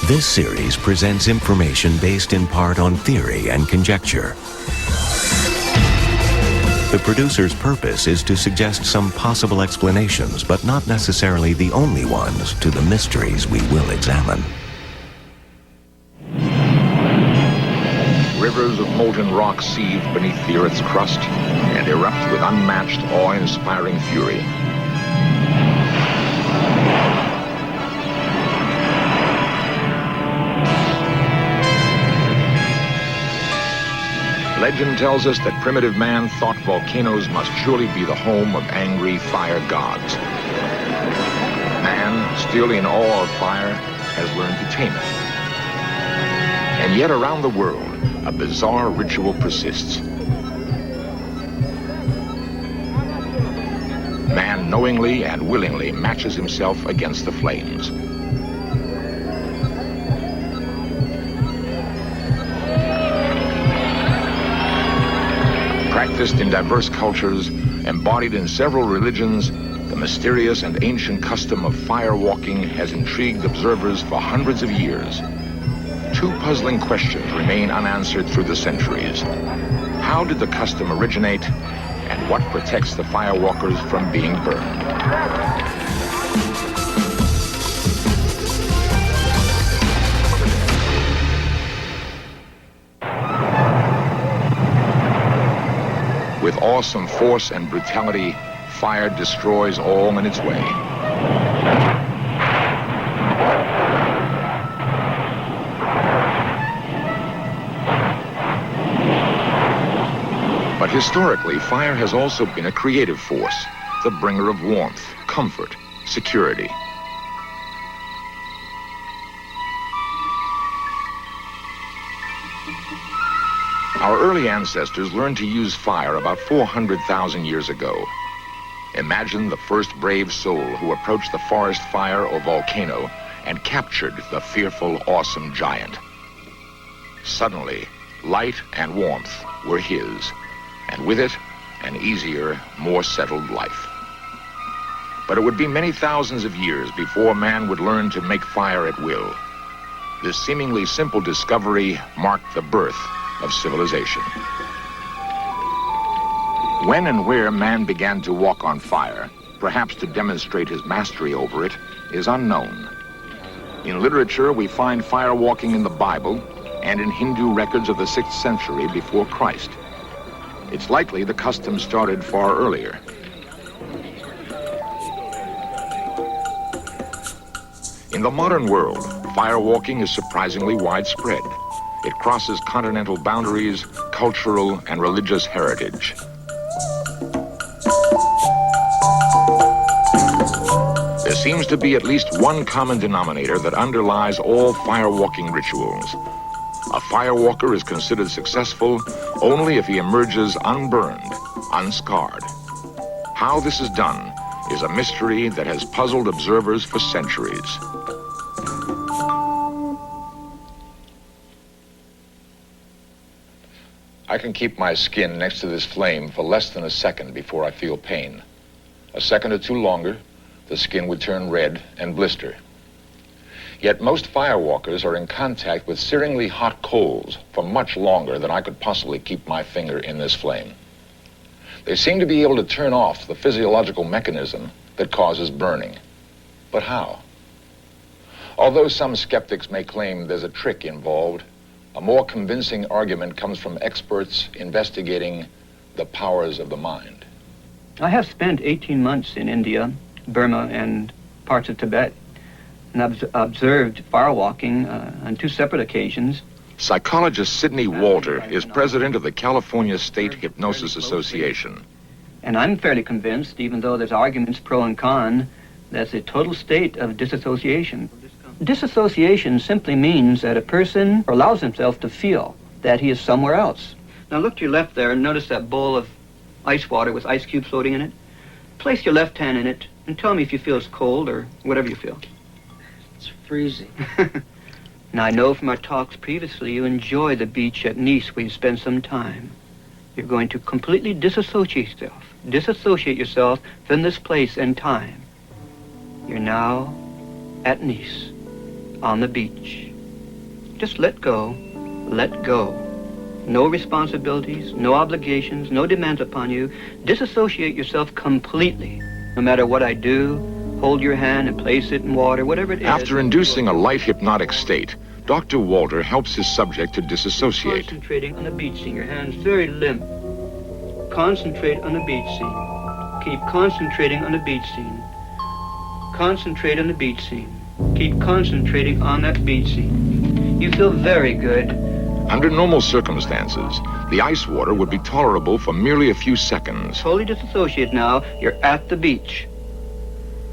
This series presents information based in part on theory and conjecture. The producer's purpose is to suggest some possible explanations, but not necessarily the only ones, to the mysteries we will examine. Rivers of molten rock seethe beneath the Earth's crust and erupt with unmatched, awe-inspiring fury. Legend tells us that primitive man thought volcanoes must surely be the home of angry fire gods. Man, still in awe of fire, has learned to tame it. And yet around the world, a bizarre ritual persists. Man knowingly and willingly matches himself against the flames. Practiced in diverse cultures, embodied in several religions, the mysterious and ancient custom of firewalking has intrigued observers for hundreds of years. Two puzzling questions remain unanswered through the centuries. How did the custom originate, and what protects the firewalkers from being burned? With awesome force and brutality, fire destroys all in its way. But historically, fire has also been a creative force, the bringer of warmth, comfort, security. Our early ancestors learned to use fire about 400,000 years ago. Imagine the first brave soul who approached the forest fire or volcano and captured the fearful, awesome giant. Suddenly, light and warmth were his, and with it, an easier, more settled life. But it would be many thousands of years before man would learn to make fire at will. This seemingly simple discovery marked the birth of civilization. When and where man began to walk on fire, perhaps to demonstrate his mastery over it, is unknown. In literature, we find fire walking in the Bible and in Hindu records of the 6th century before Christ. It's likely the custom started far earlier. In the modern world, firewalking is surprisingly widespread. It crosses continental boundaries, cultural and religious heritage. There seems to be at least one common denominator that underlies all firewalking rituals. A firewalker is considered successful only if he emerges unburned, unscarred. How this is done is a mystery that has puzzled observers for centuries. I can keep my skin next to this flame for less than a second before I feel pain. A second or two longer, the skin would turn red and blister. Yet most firewalkers are in contact with searingly hot coals for much longer than I could possibly keep my finger in this flame. They seem to be able to turn off the physiological mechanism that causes burning. But how? Although some skeptics may claim there's a trick involved, a more convincing argument comes from experts investigating the powers of the mind. I have spent 18 months in India, Burma, and parts of Tibet, and I've observed firewalking on two separate occasions. Psychologist Sidney Walter is president of the California State Hypnosis Association. And I'm fairly convinced, even though there's arguments pro and con, that's a total state of disassociation. Disassociation simply means that a person allows himself to feel that he is somewhere else. Now look to your left there and notice that bowl of ice water with ice cubes floating in it. Place your left hand in it and tell me if you feel it's cold or whatever you feel. It's freezing. Now I know from our talks previously you enjoy the beach at Nice where you spend some time. You're going to completely disassociate yourself from this place and time. You're now at Nice, on the beach. Just let go. Let go. No responsibilities, no obligations, no demands upon you. Disassociate yourself completely. No matter what I do, hold your hand and place it in water, whatever it is. After inducing a light hypnotic state, Dr. Walter helps his subject to disassociate. Concentrating on the beach scene. Your hands very limp. Concentrate on the beach scene. Keep concentrating on the beach scene. Concentrate on the beach scene. Keep concentrating on that beach scene. You feel very good. Under normal circumstances, the ice water would be tolerable for merely a few seconds. Totally disassociate now. You're at the beach.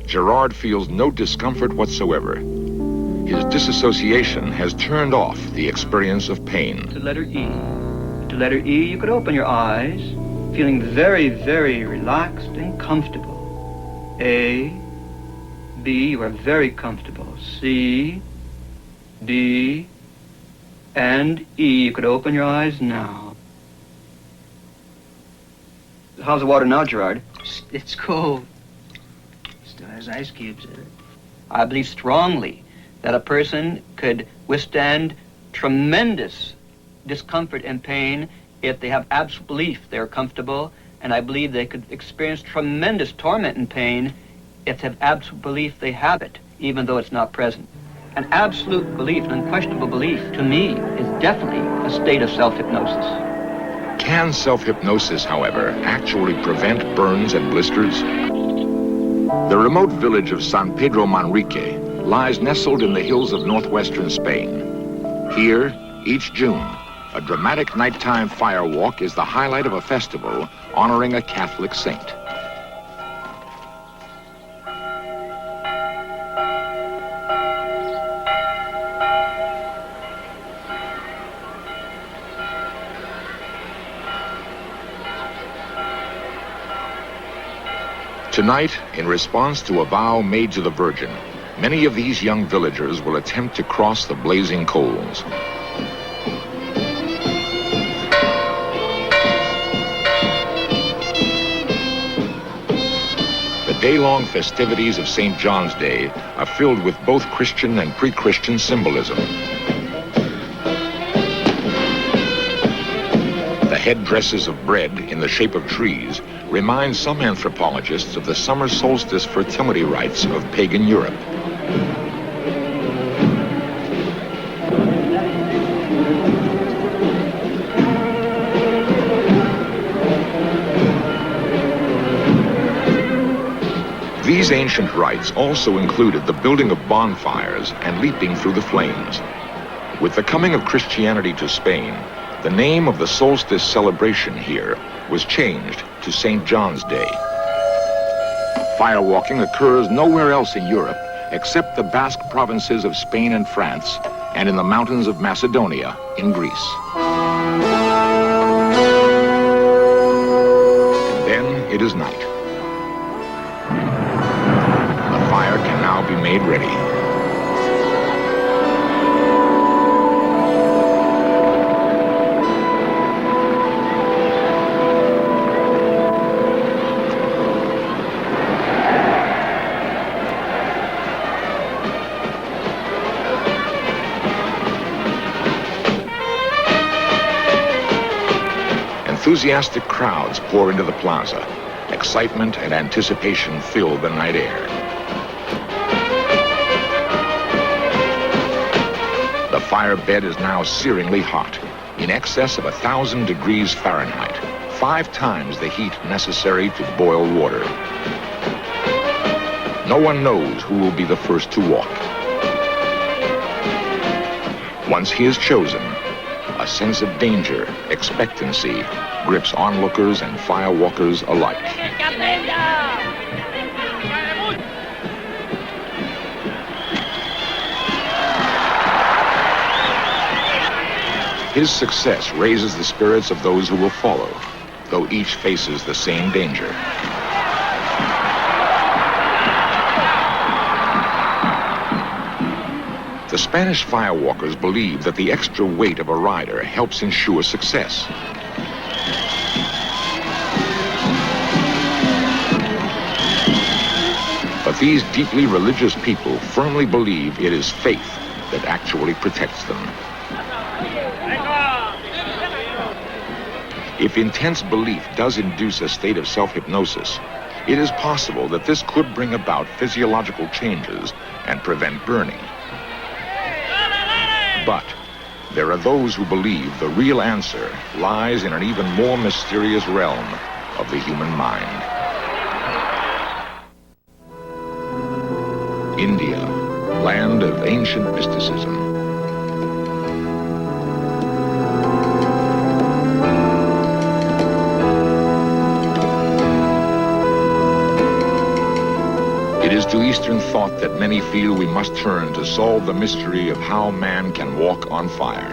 Gerard feels no discomfort whatsoever. His disassociation has turned off the experience of pain. To letter E. To letter E, you could open your eyes, feeling very, very relaxed and comfortable. A, B, you are very comfortable. C, D, and E. You could open your eyes now. How's the water now, Gerard? It's cold. Still has ice cubes in it. I believe strongly that a person could withstand tremendous discomfort and pain if they have absolute belief they're comfortable, and I believe they could experience tremendous torment and pain if they have absolute belief they have it, even though it's not present. An absolute belief, an unquestionable belief, to me, is definitely a state of self-hypnosis. Can self-hypnosis, however, actually prevent burns and blisters? The remote village of San Pedro Manrique lies nestled in the hills of northwestern Spain. Here, each June, a dramatic nighttime firewalk is the highlight of a festival honoring a Catholic saint. Tonight, in response to a vow made to the Virgin, many of these young villagers will attempt to cross the blazing coals. The day-long festivities of St. John's Day are filled with both Christian and pre-Christian symbolism. The headdresses of bread in the shape of trees remind some anthropologists of the summer solstice fertility rites of pagan Europe. These ancient rites also included the building of bonfires and leaping through the flames. With the coming of Christianity to Spain, the name of the solstice celebration here was changed to St. John's Day. Firewalking occurs nowhere else in Europe except the Basque provinces of Spain and France, and in the mountains of Macedonia in Greece. And then it is night. The fire can now be made ready. Enthusiastic crowds pour into the plaza. Excitement and anticipation fill the night air. The fire bed is now searingly hot, in excess of 1,000 degrees Fahrenheit, 5 times the heat necessary to boil water. No one knows who will be the first to walk. Once he is chosen, a sense of danger, expectancy, grips onlookers and firewalkers alike. His success raises the spirits of those who will follow, though each faces the same danger. The Spanish firewalkers believe that the extra weight of a rider helps ensure success. But these deeply religious people firmly believe it is faith that actually protects them. If intense belief does induce a state of self-hypnosis, it is possible that this could bring about physiological changes and prevent burning. But there are those who believe the real answer lies in an even more mysterious realm of the human mind. India, land of ancient mysticism. It is to Eastern thought that many feel we must turn to solve the mystery of how man can walk on fire.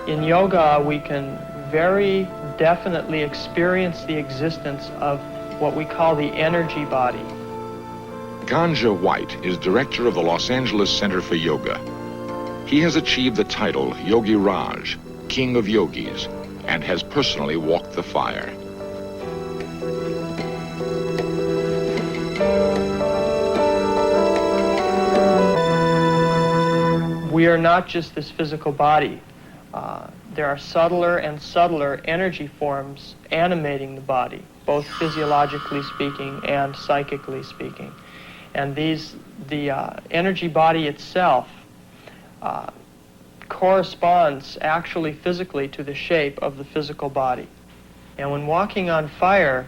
In yoga, we can very definitely experience the existence of what we call the energy body. Ganja White is director of the Los Angeles Center for Yoga. He has achieved the title Yogi Raj, King of Yogis, and has personally walked the fire. We are not just this physical body. There are subtler and subtler energy forms animating the body, both physiologically speaking and psychically speaking. And the energy body itself corresponds actually physically to the shape of the physical body. And when walking on fire,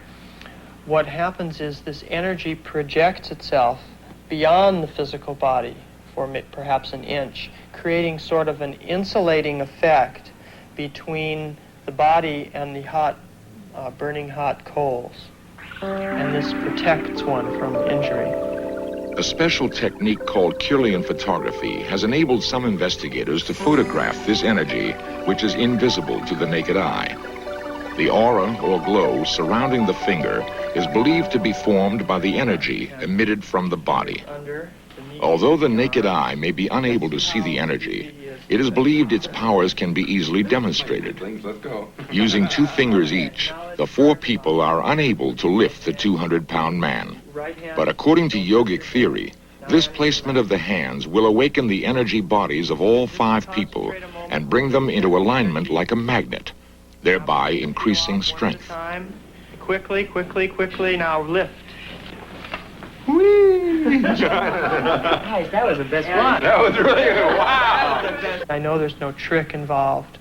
what happens is this energy projects itself beyond the physical body for perhaps an inch, creating sort of an insulating effect between the body and the hot, burning hot coals. And this protects one from injury. A special technique called Kirlian photography has enabled some investigators to photograph this energy, which is invisible to the naked eye. The aura or glow surrounding the finger is believed to be formed by the energy emitted from the body. Although the naked eye may be unable to see the energy, it is believed its powers can be easily demonstrated. Using 2 fingers each, the 4 people are unable to lift the 200-pound man. But according to yogic theory, this placement of the hands will awaken the energy bodies of all 5 people and bring them into alignment like a magnet, thereby increasing strength. Quickly, quickly, quickly, now lift. Nice, that was the best one. That was really good. Wow. I know there's no trick involved.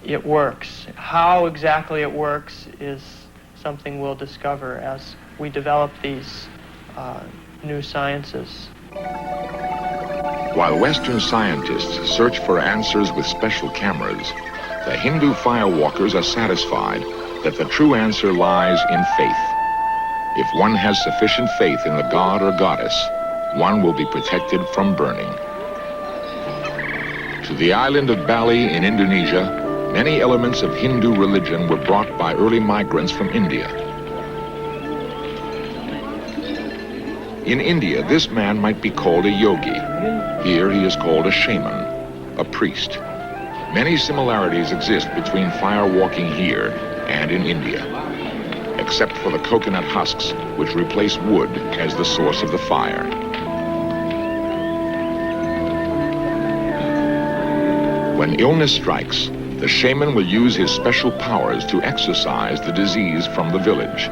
It works. How exactly it works is something we'll discover as we develop these new sciences. While Western scientists search for answers with special cameras, the Hindu firewalkers are satisfied that the true answer lies in faith. If one has sufficient faith in the god or goddess, one will be protected from burning. To the island of Bali in Indonesia, many elements of Hindu religion were brought by early migrants from India. In India, this man might be called a yogi. Here he is called a shaman, a priest. Many similarities exist between firewalking here and in India, except for the coconut husks, which replace wood as the source of the fire. When illness strikes, the shaman will use his special powers to exorcise the disease from the village.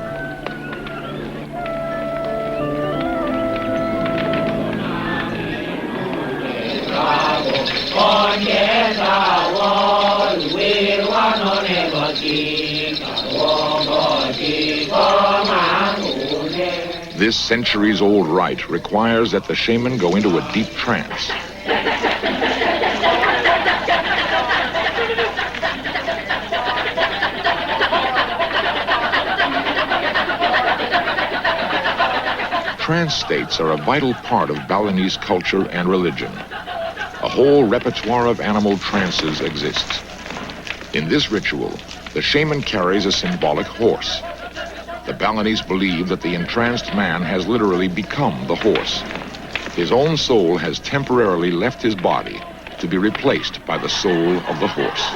This centuries-old rite requires that the shaman go into a deep trance. Trance states are a vital part of Balinese culture and religion. A whole repertoire of animal trances exists. In this ritual, the shaman carries a symbolic horse. The Balinese believe that the entranced man has literally become the horse. His own soul has temporarily left his body to be replaced by the soul of the horse.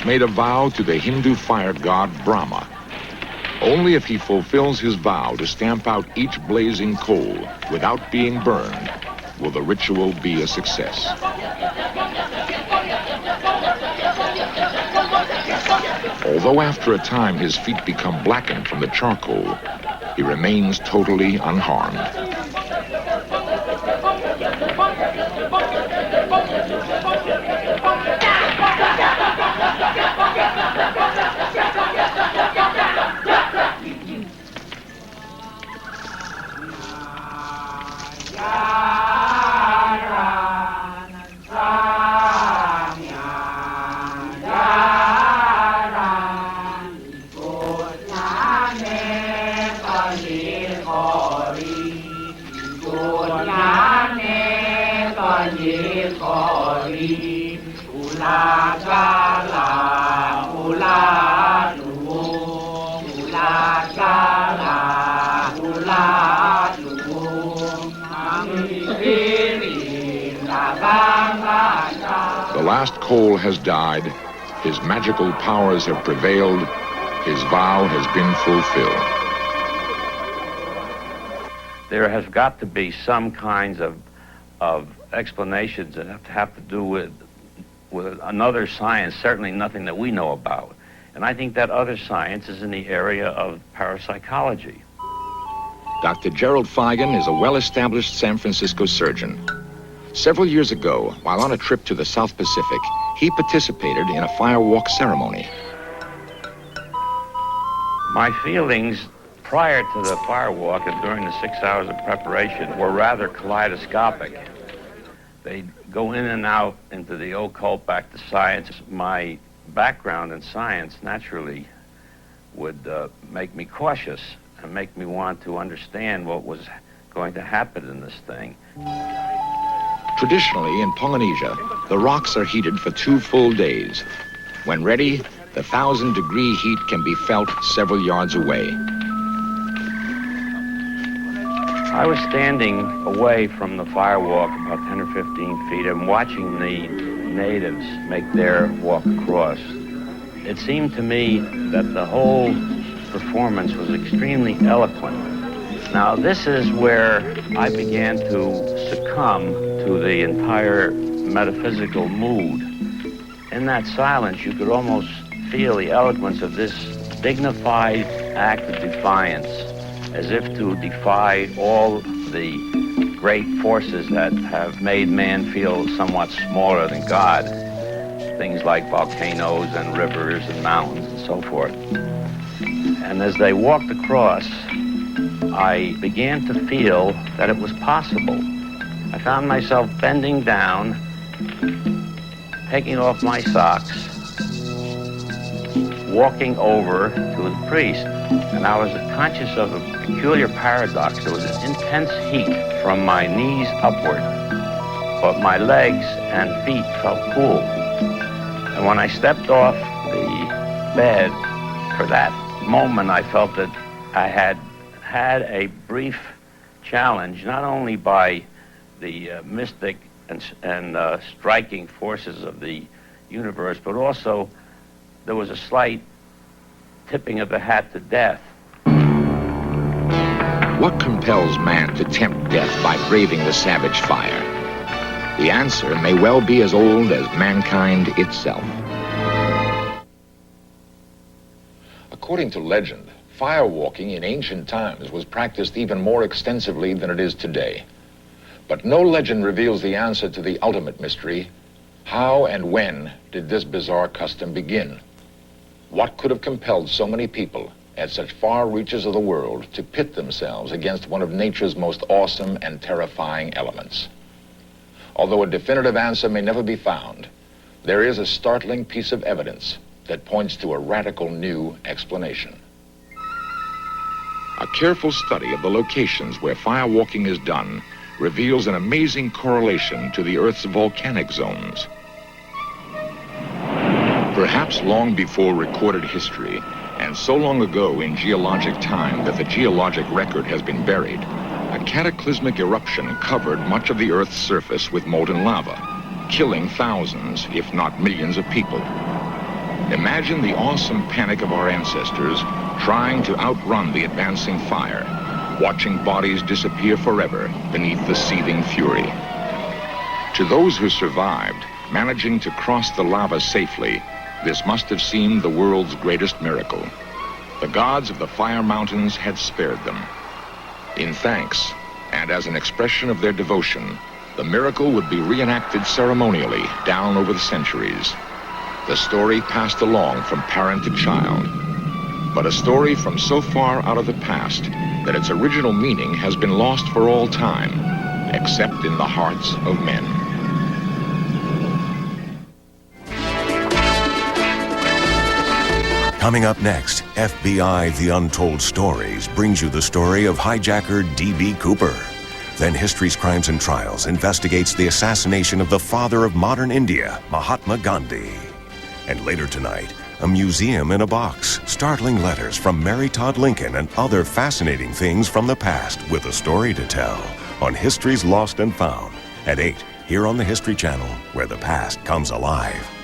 made a vow to the Hindu fire god Brahma. Only if he fulfills his vow to stamp out each blazing coal without being burned will the ritual be a success. Although after a time his feet become blackened from the charcoal, he remains totally unharmed. The last coal has died, his magical powers have prevailed, his vow has been fulfilled. There has got to be some kinds of explanations that have to do with another science, certainly nothing that we know about. And I think that other science is in the area of parapsychology. Dr. Gerald Feigen is a well-established San Francisco surgeon. Several years ago, while on a trip to the South Pacific, he participated in a firewalk ceremony. My feelings prior to the firewalk and during the 6 hours of preparation were rather kaleidoscopic. They go in and out into the occult, back to science. My background in science naturally would make me cautious and make me want to understand what was going to happen in this thing. Traditionally, in Polynesia, the rocks are heated for 2 full days. When ready, the 1,000-degree heat can be felt several yards away. I was standing away from the firewalk about 10 or 15 feet and watching the natives make their walk across. It seemed to me that the whole performance was extremely eloquent. Now, this is where I began to succumb to the entire metaphysical mood. In that silence, you could almost feel the eloquence of this dignified act of defiance, as if to defy all the great forces that have made man feel somewhat smaller than God. Things like volcanoes and rivers and mountains and so forth. And as they walked across, I began to feel that it was possible. I found myself bending down, taking off my socks, walking over to the priest, and I was conscious of a peculiar paradox. There was an intense heat from my knees upward, but my legs and feet felt cool. And when I stepped off the bed, for that moment I felt that I had a brief challenge, not only by the mystic and striking forces of the universe, but also there was a slight tipping of the hat to death. What compels man to tempt death by braving the savage fire? The answer may well be as old as mankind itself. According to legend, firewalking in ancient times was practiced even more extensively than it is today. But no legend reveals the answer to the ultimate mystery. How and when did this bizarre custom begin? What could have compelled so many people at such far reaches of the world to pit themselves against one of nature's most awesome and terrifying elements? Although a definitive answer may never be found, there is a startling piece of evidence that points to a radical new explanation. A careful study of the locations where firewalking is done reveals an amazing correlation to the Earth's volcanic zones. Perhaps long before recorded history, and so long ago in geologic time that the geologic record has been buried, a cataclysmic eruption covered much of the Earth's surface with molten lava, killing thousands, if not millions of people. Imagine the awesome panic of our ancestors trying to outrun the advancing fire, watching bodies disappear forever beneath the seething fury. To those who survived, managing to cross the lava safely, this must have seemed the world's greatest miracle. The gods of the fire mountains had spared them. In thanks, and as an expression of their devotion, the miracle would be reenacted ceremonially down over the centuries. The story passed along from parent to child, but a story from so far out of the past that its original meaning has been lost for all time, except in the hearts of men. Coming up next, FBI The Untold Stories brings you the story of hijacker D.B. Cooper. Then History's Crimes and Trials investigates the assassination of the father of modern India, Mahatma Gandhi. And later tonight, a museum in a box, startling letters from Mary Todd Lincoln and other fascinating things from the past with a story to tell on History's Lost and Found at 8 here on the History Channel, where the past comes alive.